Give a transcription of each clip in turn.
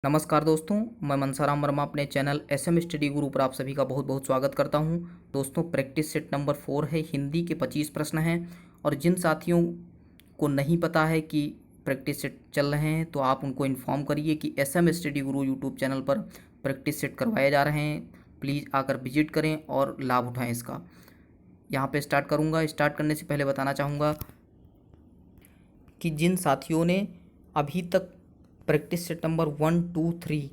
नमस्कार दोस्तों, मैं मनसाराम वर्मा अपने चैनल एसएम स्टडी गुरु पर आप सभी का बहुत बहुत स्वागत करता हूं। दोस्तों, प्रैक्टिस सेट नंबर 4 है। हिंदी के 25 प्रश्न हैं और जिन साथियों को नहीं पता है कि प्रैक्टिस सेट चल रहे हैं तो आप उनको इन्फॉर्म करिए कि एसएम स्टडी गुरु यूट्यूब चैनल पर प्रैक्टिस सेट करवाए जा रहे हैं। प्लीज़ आकर विजिट करें और लाभ उठाएँ इसका। यहाँ पर स्टार्ट करूँगा। स्टार्ट करने से पहले बताना चाहूँगा कि जिन साथियों ने अभी तक प्रैक्टिस सेट नंबर 1, 2, 3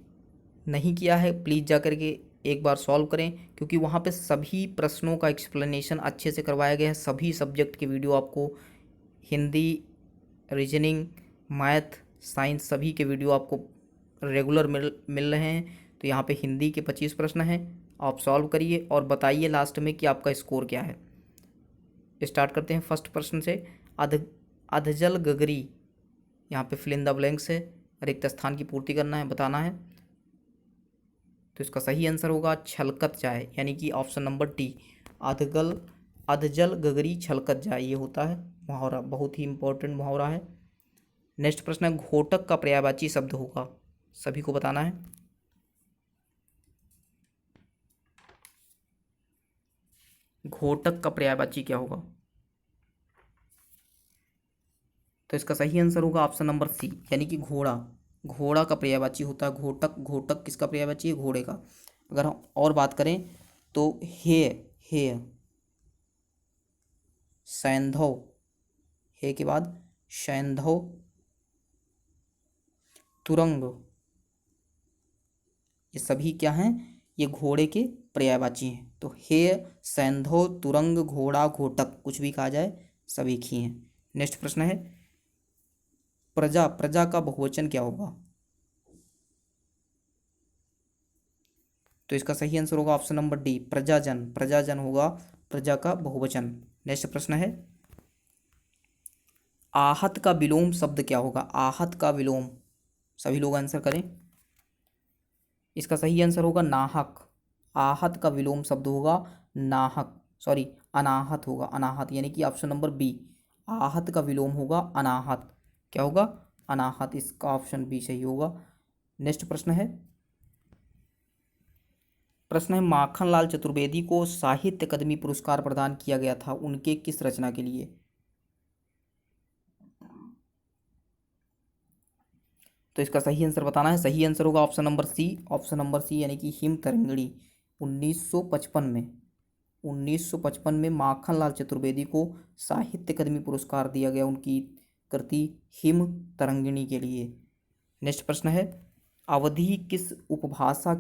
नहीं किया है, प्लीज़ जा कर के एक बार सॉल्व करें, क्योंकि वहाँ पे सभी प्रश्नों का एक्सप्लेनेशन अच्छे से करवाया गया है। सभी सब्जेक्ट के वीडियो आपको हिंदी, रीजनिंग, मैथ, साइंस सभी के वीडियो आपको रेगुलर मिल रहे हैं। तो यहाँ पे हिंदी के 25 प्रश्न हैं, आप सॉल्व करिए और बताइए लास्ट में कि आपका स्कोर क्या है। स्टार्ट करते हैं फर्स्ट प्रश्न से। अधजल गगरी, यहाँ पे फिल इन द ब्लैंक्स है, रिक्त स्थान की पूर्ति करना है, बताना है। तो इसका सही आंसर होगा छलकत जाए, यानी कि ऑप्शन नंबर डी, अधजल गगरी छलकत जाए, ये होता है मुहावरा, बहुत ही इंपॉर्टेंट मुहावरा है। नेक्स्ट प्रश्न है, घोटक का पर्यायवाची शब्द होगा, सभी को बताना है। घोटक का पर्यायवाची क्या होगा? तो इसका सही आंसर होगा ऑप्शन नंबर सी, यानी कि घोड़ा। घोड़ा का पर्यायवाची होता है घोटक। घोटक किसका पर्यायवाची है? घोड़े का। अगर हम और बात करें तो हे सैंधव, हे के बाद सैंधव, तुरंग, ये सभी क्या हैं? ये घोड़े के पर्यायवाची हैं। तो हे, सैंधव, तुरंग, घोड़ा, घोटक, कुछ भी कहा जाए, सभी एक ही हैं। नेक्स्ट प्रश्न है, प्रजा का बहुवचन क्या होगा? तो इसका सही आंसर होगा ऑप्शन नंबर डी, प्रजाजन। प्रजाजन होगा प्रजा का बहुवचन। नेक्स्ट प्रश्न है, आहत का विलोम शब्द क्या होगा? आहत का विलोम, सभी लोग आंसर करें। इसका सही आंसर होगा नाहक। आहत का विलोम शब्द होगा नाहक, सॉरी अनाहत होगा, अनाहत, यानी कि ऑप्शन नंबर बी, आहत का विलोम होगा अनाहत। क्या होगा? अनाहत। इसका ऑप्शन बी सही होगा। नेक्स्ट प्रश्न है, माखनलाल चतुर्वेदी को साहित्य अकादमी पुरस्कार प्रदान किया गया था, उनके किस रचना के लिए? तो इसका सही आंसर बताना है। सही आंसर होगा option number C, option number C, यानी कि हिम तरंगिणी। 1955 में माखनलाल चतुर्वेदी को साहित्य अकादमी पुरस्कार दिया गया उनकी कृति हिम तरंगिणी के लिए। नेक्स्ट प्रश्न है, अवधी किस उपभाषा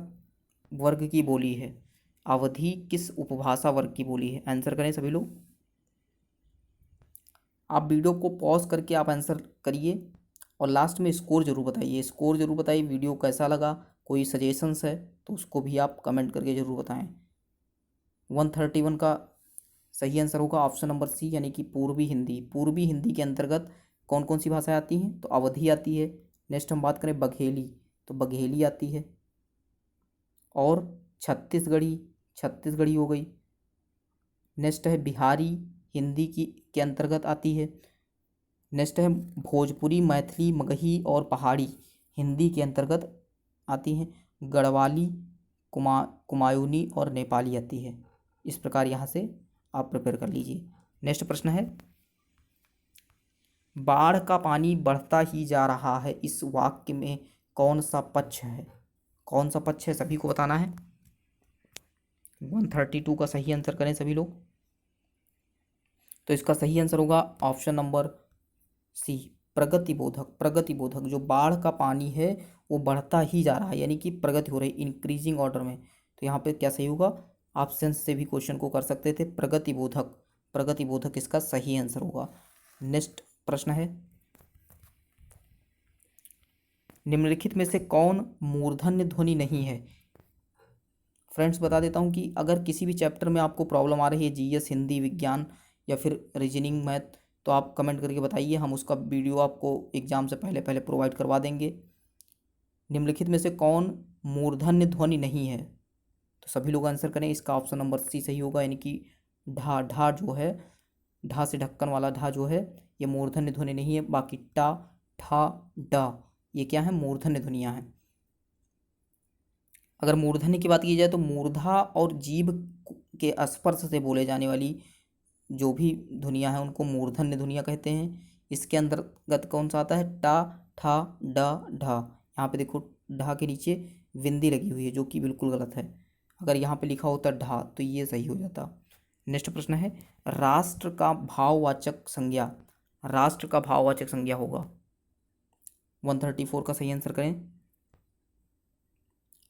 वर्ग की बोली है? अवधी किस उपभाषा वर्ग की बोली है? आंसर करें सभी लोग। आप वीडियो को पॉज करके आप आंसर करिए और लास्ट में स्कोर जरूर बताइए। स्कोर जरूर बताइए, वीडियो कैसा लगा, कोई सजेशंस है तो उसको भी आप कमेंट करके ज़रूर बताएं। 131 का सही आंसर होगा ऑप्शन नंबर सी, यानी कि पूर्वी हिंदी। पूर्वी हिंदी के अंतर्गत कौन कौन सी भाषाएं आती हैं? तो अवधी आती है। नेक्स्ट हम बात करें बघेली, तो बघेली आती है, और छत्तीसगढ़ी हो गई। नेक्स्ट है बिहारी, हिंदी की के अंतर्गत आती है। नेक्स्ट है भोजपुरी, मैथिली, मगही और पहाड़ी, हिंदी के अंतर्गत आती हैं। गढ़वाली, कुमायूनी और नेपाली आती है। इस प्रकार यहाँ से आप प्रिपेयर कर लीजिए। नेक्स्ट प्रश्न है, बाढ़ का पानी बढ़ता ही जा रहा है, इस वाक्य में कौन सा पक्ष है? कौन सा पक्ष है, सभी को बताना है। 132 का सही आंसर करें सभी लोग। तो इसका सही आंसर होगा ऑप्शन नंबर सी, प्रगतिबोधक। प्रगतिबोधक, जो बाढ़ का पानी है वो बढ़ता ही जा रहा है, यानी कि प्रगति हो रही, इंक्रीजिंग ऑर्डर में। तो यहाँ पे क्या सही होगा? ऑप्शन से भी क्वेश्चन को कर सकते थे, प्रगतिबोधक। प्रगतिबोधक इसका सही आंसर होगा। नेक्स्ट प्रश्न है, निम्नलिखित में से कौन मूर्धन्य ध्वनि नहीं है? फ्रेंड्स बता देता हूँ कि अगर किसी भी चैप्टर में आपको प्रॉब्लम आ रही है, जीएस, हिंदी, विज्ञान या फिर रीजनिंग, मैथ, तो आप कमेंट करके बताइए, हम उसका वीडियो आपको एग्ज़ाम से पहले पहले प्रोवाइड करवा देंगे। निम्नलिखित में से कौन मूर्धन्य ध्वनि नहीं है? तो सभी लोग आंसर करें। इसका ऑप्शन नंबर सी सही होगा, यानी कि ढा। ढा जो है, ढा से ढक्कन वाला ढा जो है, ये मूर्धन्य ध्वनि नहीं है। बाकी टा, ठा, डा, ये क्या है? मूर्धन्य ध्वनियाँ हैं। अगर मूर्धन्य की बात की जाए तो मूर्धा और जीभ के स्पर्श से बोले जाने वाली जो भी ध्वनियाँ हैं उनको मूर्धन्य ध्वनियाँ कहते हैं। इसके अंतर्गत कौन सा आता है? टा, ठा, डा, ढा। यहाँ पे देखो ढा के नीचे बिंदी लगी हुई है जो कि बिल्कुल गलत है। अगर यहाँ पे लिखा होता ढा तो ये सही हो जाता। नेक्स्ट प्रश्न है राष्ट्र का भाववाचक संज्ञा। राष्ट्र का भाववाचक संज्ञा होगा 134 का सही आंसर करें।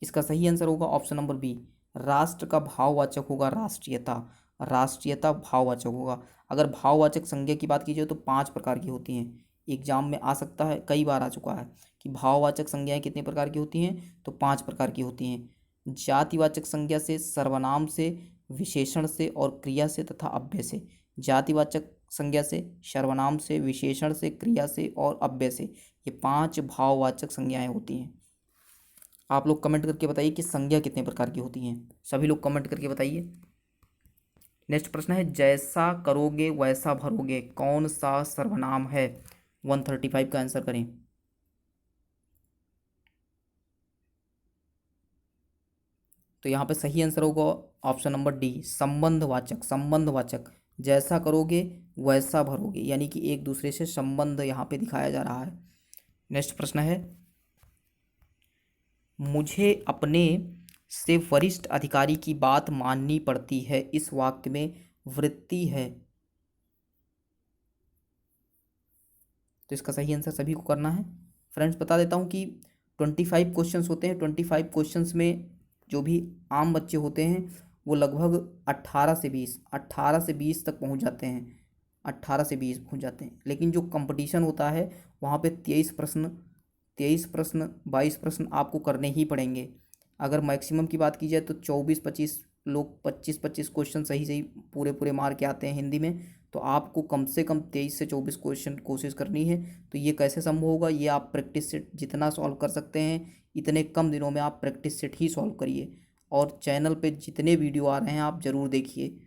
इसका सही आंसर होगा ऑप्शन नंबर बी। राष्ट्र का भाववाचक होगा राष्ट्रीयता। राष्ट्रीयता भाववाचक होगा। अगर भाववाचक संज्ञा की बात की जाए तो 5 प्रकार की होती हैं। एग्जाम में आ सकता है, कई बार आ चुका है कि भाववाचक संज्ञाएं कितने प्रकार की होती हैं, तो 5 प्रकार की होती हैं। जातिवाचक संज्ञा से, सर्वनाम से, विशेषण से और क्रिया से तथा अव्यय से। जातिवाचक संज्ञा से, सर्वनाम से, विशेषण से, क्रिया से और अव्यय से, ये 5 भाववाचक संज्ञाएं होती हैं। आप लोग कमेंट करके बताइए कि संज्ञा कितने प्रकार की होती हैं। सभी लोग कमेंट करके बताइए। नेक्स्ट प्रश्न है जैसा करोगे वैसा भरोगे कौन सा सर्वनाम है? 135 का आंसर करें। तो यहाँ पे सही आंसर होगा ऑप्शन नंबर डी, संबंधवाचक। संबंधवाचक, जैसा करोगे वैसा भरोगे, यानी कि एक दूसरे से संबंध यहाँ पे दिखाया जा रहा है। नेक्स्ट प्रश्न है मुझे अपने से वरिष्ठ अधिकारी की बात माननी पड़ती है, इस वाक्य में वृत्ति है, तो इसका सही आंसर सभी को करना है। फ्रेंड्स बता देता हूँ कि 25 क्वेश्चंस होते हैं। 25 क्वेश्चंस में जो भी आम बच्चे होते हैं वो लगभग 18 से 20 तक पहुँच जाते हैं। 18 से 20 पहुँच जाते हैं। लेकिन जो कंपटीशन होता है वहाँ पे 23 प्रश्न 22 प्रश्न आपको करने ही पड़ेंगे। अगर मैक्सिमम की बात की जाए तो 24-25 लोग 25-25 क्वेश्चन सही सही पूरे पूरे मार के आते हैं हिंदी में। तो आपको कम से कम 23 से 24 क्वेश्चन कोशिश करनी है। तो ये कैसे संभव होगा? ये आप प्रैक्टिस सेट जितना सॉल्व कर सकते हैं इतने कम दिनों में आप प्रैक्टिस सेट ही सॉल्व करिए। और चैनल पे जितने वीडियो आ रहे हैं आप ज़रूर देखिए।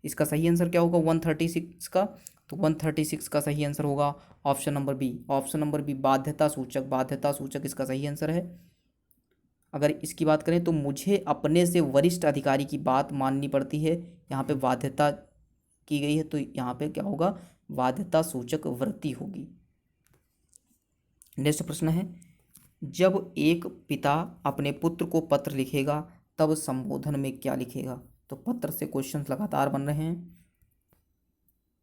इसका सही आंसर क्या होगा 136 का? तो 136 का सही आंसर होगा option number B. Option number B बाध्यता सूचक। बाध्यता सूचक इसका सही आंसर है। अगर इसकी बात करें तो मुझे अपने से वरिष्ठ अधिकारी की बात माननी पड़ती है, यहाँ पे बाध्यता की गई है तो यहाँ पे क्या होगा? बाध्यता सूचक वृत्ति होगी। नेक्स्ट प्रश्न है जब एक पिता अपने पुत्र को पत्र लिखेगा तब संबोधन में क्या लिखेगा? तो पत्र से क्वेश्चंस लगातार बन रहे हैं,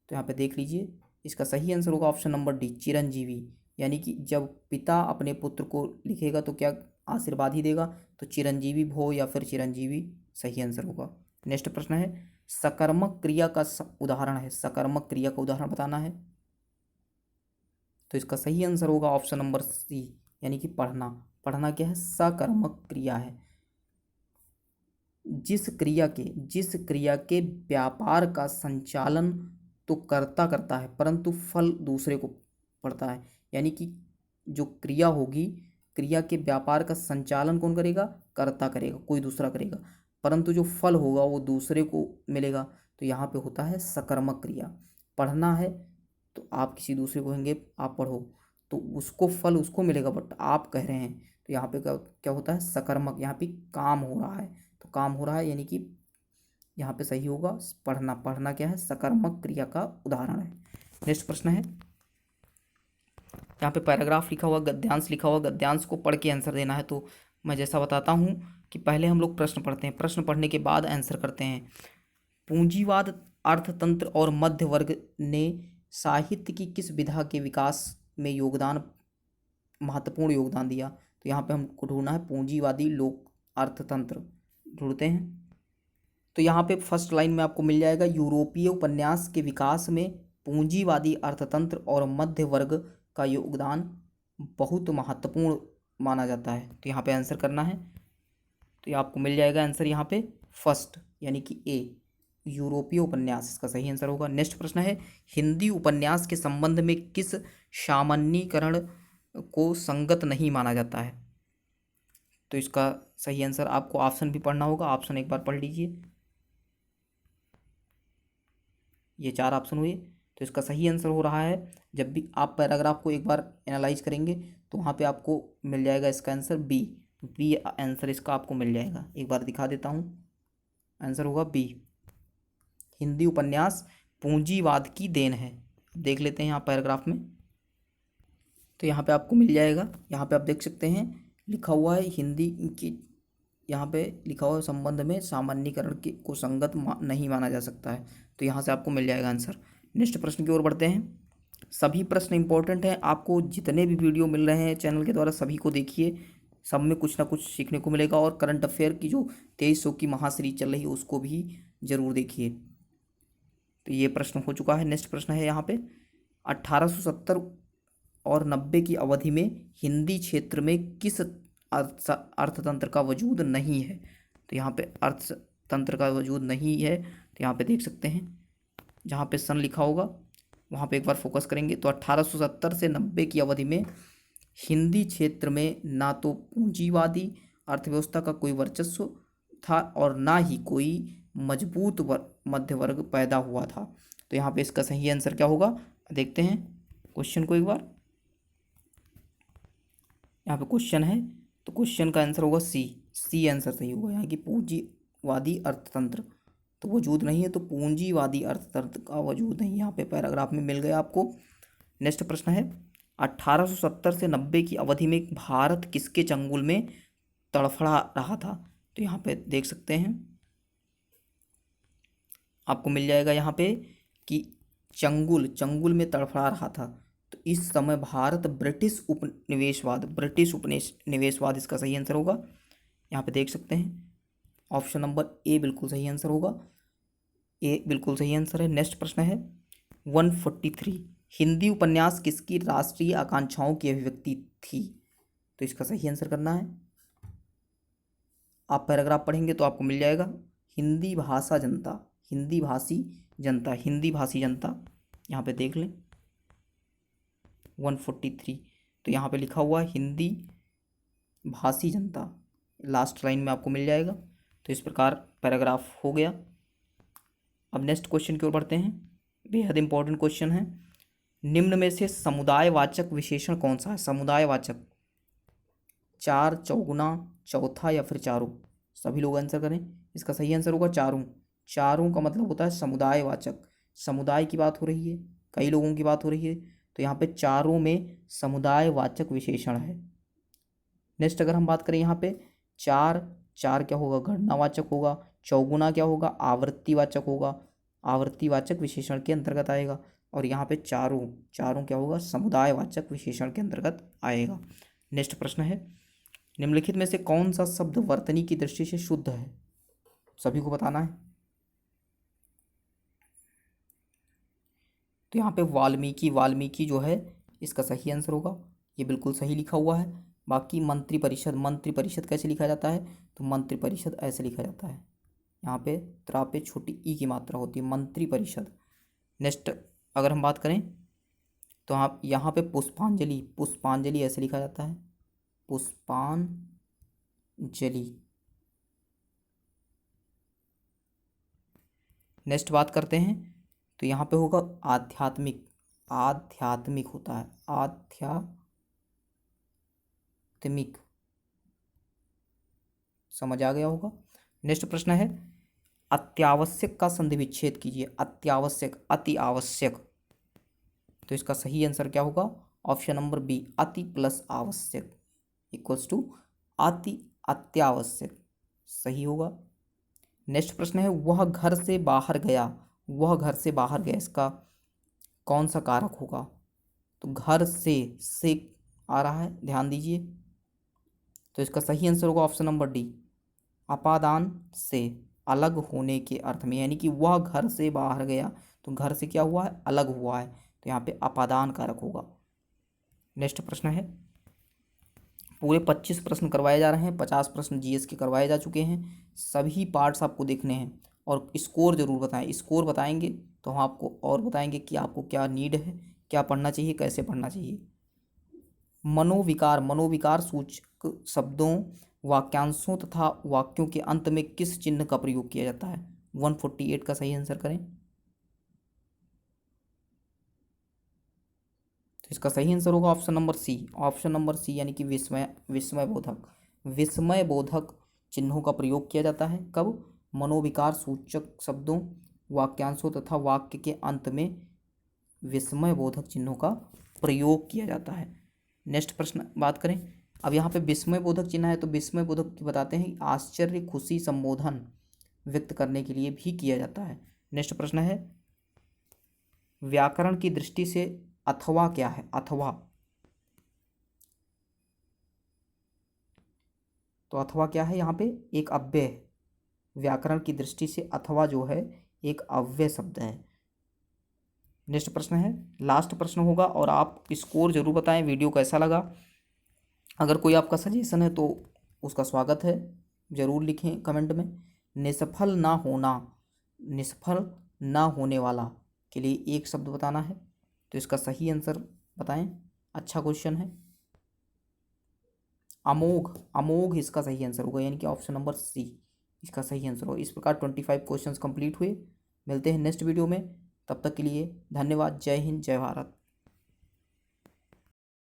तो यहाँ पे देख लीजिए। इसका सही आंसर होगा ऑप्शन नंबर डी, चिरंजीवी। यानी कि जब पिता अपने पुत्र को लिखेगा तो क्या आशीर्वाद ही देगा, तो चिरंजीवी भव या फिर चिरंजीवी सही आंसर होगा। नेक्स्ट प्रश्न है सकर्मक क्रिया का उदाहरण है। सकर्मक क्रिया का उदाहरण बताना है, तो इसका सही आंसर होगा ऑप्शन नंबर सी, यानी कि पढ़ना। पढ़ना क्या है? सकर्मक क्रिया है। जिस क्रिया के व्यापार का संचालन तो कर्ता करता है परंतु फल दूसरे को पड़ता है। यानी कि जो क्रिया होगी, क्रिया के व्यापार का संचालन कौन करेगा? कर्ता करेगा, कोई दूसरा करेगा, परंतु जो फल होगा वो दूसरे को मिलेगा। तो यहाँ पे होता है सकर्मक क्रिया। पढ़ना है तो आप किसी दूसरे को कहेंगे आप पढ़ो, तो उसको फल उसको मिलेगा, बट आप कह रहे हैं, तो यहाँ पे क्या क्या होता है? सकर्मक। यहाँ पे काम हो रहा है, तो काम हो रहा है यानी कि यहाँ पे सही होगा पढ़ना। पढ़ना क्या है? सकर्मक क्रिया का उदाहरण है। नेक्स्ट प्रश्न है यहाँ पे पैराग्राफ लिखा हुआ, गद्यांश लिखा हुआ, गद्यांश को पढ़ के आंसर देना है। तो मैं जैसा बताता हूँ कि पहले हम लोग प्रश्न पढ़ते हैं, प्रश्न पढ़ने के बाद आंसर करते हैं। पूंजीवाद, अर्थतंत्र और मध्य वर्ग ने साहित्य की किस विधा के विकास में महत्वपूर्ण योगदान दिया? तो यहाँ पे हमको ढूंढना है पूंजीवादी, लोक, अर्थतंत्र ढूंढते हैं। तो यहाँ पे फर्स्ट लाइन में आपको मिल जाएगा यूरोपीय उपन्यास के विकास में पूंजीवादी अर्थतंत्र और मध्य वर्ग का योगदान बहुत महत्वपूर्ण माना जाता है। तो यहाँ पे आंसर करना है, तो ये आपको मिल जाएगा आंसर यहाँ पे फर्स्ट, यानी कि ए, यूरोपीय उपन्यास इसका सही आंसर होगा। नेक्स्ट प्रश्न है हिंदी उपन्यास के संबंध में किस सामान्यीकरण को संगत नहीं माना जाता है? तो इसका सही आंसर आपको ऑप्शन भी पढ़ना होगा। ऑप्शन एक बार पढ़ लीजिए, ये 4 ऑप्शन हुए। तो इसका सही आंसर हो रहा है, जब भी आप पैराग्राफ को एक बार एनालाइज करेंगे तो वहाँ पे आपको मिल जाएगा इसका आंसर बी, तो बी आंसर इसका आपको मिल जाएगा। एक बार दिखा देता हूँ, आंसर होगा बी। हिंदी उपन्यास पूंजीवाद की देन है। देख लेते हैं यहाँ पैराग्राफ में, तो यहाँ पे आपको मिल जाएगा। यहाँ पे आप देख सकते हैं लिखा हुआ है हिंदी की, यहाँ पे लिखा हुआ है संबंध में सामान्यीकरण के को संगत नहीं माना जा सकता है। तो यहाँ से आपको मिल जाएगा आंसर। नेक्स्ट प्रश्न की ओर बढ़ते हैं। सभी प्रश्न इंपॉर्टेंट हैं, आपको जितने भी वीडियो मिल रहे हैं चैनल के द्वारा सभी को देखिए, सब में कुछ ना कुछ सीखने को मिलेगा। और करंट अफेयर की जो 2300 की महासीरीज चल रही है उसको भी जरूर देखिए। तो ये प्रश्न हो चुका है। नेक्स्ट प्रश्न है यहाँ पे 1870 और 90 की अवधि में हिंदी क्षेत्र में किस अर्थतंत्र का वजूद नहीं है। तो यहाँ पे अर्थतंत्र का वजूद नहीं है, तो यहाँ पे देख सकते हैं जहाँ पे सन लिखा होगा वहाँ पे एक बार फोकस करेंगे। तो 1870 से 90 की अवधि में हिंदी क्षेत्र में ना तो पूंजीवादी अर्थव्यवस्था का कोई वर्चस्व था और ना ही कोई मजबूत मध्य वर्ग पैदा हुआ था। तो यहाँ पे इसका सही आंसर क्या होगा, देखते हैं क्वेश्चन को एक बार। यहाँ पे क्वेश्चन है, तो क्वेश्चन का आंसर होगा सी आंसर सही होगा यहाँ की पूंजीवादी अर्थतंत्र तो वजूद नहीं है। तो पूंजीवादी अर्थतंत्र का वजूद नहीं, यहाँ पे पैराग्राफ में मिल गया आपको। नेक्स्ट प्रश्न है 1870 से 90 की अवधि में भारत किसके चंगुल में तड़फड़ा रहा था। तो यहाँ पे देख सकते हैं आपको मिल जाएगा यहाँ पे कि चंगुल में तड़फड़ा रहा था। तो इस समय भारत ब्रिटिश उपनिवेशवाद इसका सही आंसर होगा। यहाँ पे देख सकते हैं ऑप्शन नंबर ए बिल्कुल सही आंसर होगा, ए बिल्कुल सही आंसर है। नेक्स्ट प्रश्न है 143 हिंदी उपन्यास किसकी राष्ट्रीय आकांक्षाओं की अभिव्यक्ति थी। तो इसका सही आंसर करना है, आप पैराग्राफ पढ़ेंगे तो आपको मिल जाएगा। हिंदी भाषी जनता, यहाँ पे देख लें 143, तो यहाँ पे लिखा हुआ हिंदी भाषी जनता, लास्ट लाइन में आपको मिल जाएगा। तो इस प्रकार पैराग्राफ हो गया। अब नेक्स्ट क्वेश्चन की ओर बढ़ते हैं, बेहद इंपॉर्टेंट क्वेश्चन है। निम्न में से समुदायवाचक विशेषण कौन सा है। समुदायवाचक, चार, चौगुना, चौथा या फिर चारों। सभी लोग आंसर करें। इसका सही आंसर होगा चारों। चारों का मतलब होता है समुदायवाचक, समुदाय की बात हो रही है, कई लोगों की बात हो रही है, तो यहाँ पे चारों में समुदायवाचक विशेषण है। नेक्स्ट अगर हम बात करें यहाँ पे चार क्या होगा, गणनावाचक होगा। चौगुना क्या होगा, आवृत्तिवाचक होगा, आवृत्तिवाचक विशेषण के अंतर्गत आएगा। और यहाँ पे चारों क्या होगा, समुदायवाचक विशेषण के अंतर्गत आएगा। नेक्स्ट प्रश्न है निम्नलिखित में से कौन सा शब्द वर्तनी की दृष्टि से शुद्ध है। सभी को बताना है। तो यहाँ पे वाल्मीकि जो है इसका सही आंसर होगा, ये बिल्कुल सही लिखा हुआ है। बाकी मंत्रिपरिषद कैसे लिखा जाता है, तो मंत्रिपरिषद ऐसे लिखा जाता है, यहाँ पे त्रा पे छोटी ई की मात्रा होती है, मंत्रिपरिषद। नेक्स्ट अगर हम बात करें तो आप यहाँ पे पुष्पांजलि ऐसे लिखा जाता है, पुष्पांजलि। नेक्स्ट बात करते हैं तो यहाँ पे होगा आध्यात्मिक होता है, आध्यात्मिक, समझ आ गया होगा। नेक्स्ट प्रश्न है अत्यावश्यक का संधि विच्छेद कीजिए। अत्यावश्यक, अति आवश्यक, तो इसका सही आंसर क्या होगा, ऑप्शन नंबर बी, अति प्लस आवश्यक इक्वल्स टू अत्यावश्यक, सही होगा। नेक्स्ट प्रश्न है वह घर से बाहर गया, इसका कौन सा कारक होगा। तो घर से आ रहा है, ध्यान दीजिए, तो इसका सही आंसर होगा ऑप्शन नंबर डी, अपादान से, अलग होने के अर्थ में, यानी कि वह घर से बाहर गया, तो घर से क्या हुआ है, अलग हुआ है, तो यहाँ पे अपादान कारक होगा। नेक्स्ट प्रश्न है पूरे 25 प्रश्न करवाए जा रहे हैं, 50 प्रश्न जीएस के करवाए जा चुके हैं, सभी पार्ट्स आपको देखने हैं और स्कोर जरूर बताएं। स्कोर बताएंगे तो हम आपको और बताएंगे कि आपको क्या नीड है, क्या पढ़ना चाहिए, कैसे पढ़ना चाहिए। मनोविकार सूचक शब्दों, वाक्यांशों तथा वाक्यों के अंत में किस चिन्ह का प्रयोग किया जाता है। 148 का सही आंसर करें। तो इसका सही आंसर होगा ऑप्शन नंबर सी, यानी कि विस्मय बोधक। विस्मय बोधक चिन्हों का प्रयोग किया जाता है? कब? मनोविकार सूचक शब्दों, वाक्यांशों तथा वाक्य के अंत में विस्मय बोधक चिन्हों का प्रयोग किया जाता है। नेक्स्ट प्रश्न बात करें। अब यहाँ पे विस्मय बोधक चिन्ह है तो विस्मय बोधक बताते हैं आश्चर्य, खुशी, संबोधन व्यक्त करने के लिए भी किया जाता है। नेक्स्ट प्रश्न है व्याकरण की दृष्टि से अथवा क्या है? अथवा, तो अथवा क्या है? यहाँ पे एक अव्यय है। व्याकरण की दृष्टि से अथवा जो है एक अव्यय शब्द है। नेक्स्ट प्रश्न है, लास्ट प्रश्न होगा और आप स्कोर जरूर बताएं वीडियो कैसा लगा। अगर कोई आपका सजेशन है तो उसका स्वागत है, जरूर लिखें कमेंट में। निष्फल ना होना, निष्फल ना होने वाला के लिए एक शब्द बताना है, तो इसका सही आंसर बताएं। अच्छा क्वेश्चन है। अमोघ, अमोघ इसका सही आंसर होगा, यानी कि ऑप्शन नंबर सी इसका सही आंसर होगा। इस प्रकार 25 क्वेश्चंस कंप्लीट हुए। मिलते हैं नेक्स्ट वीडियो में, तब तक के लिए धन्यवाद। जय हिंद, जय भारत।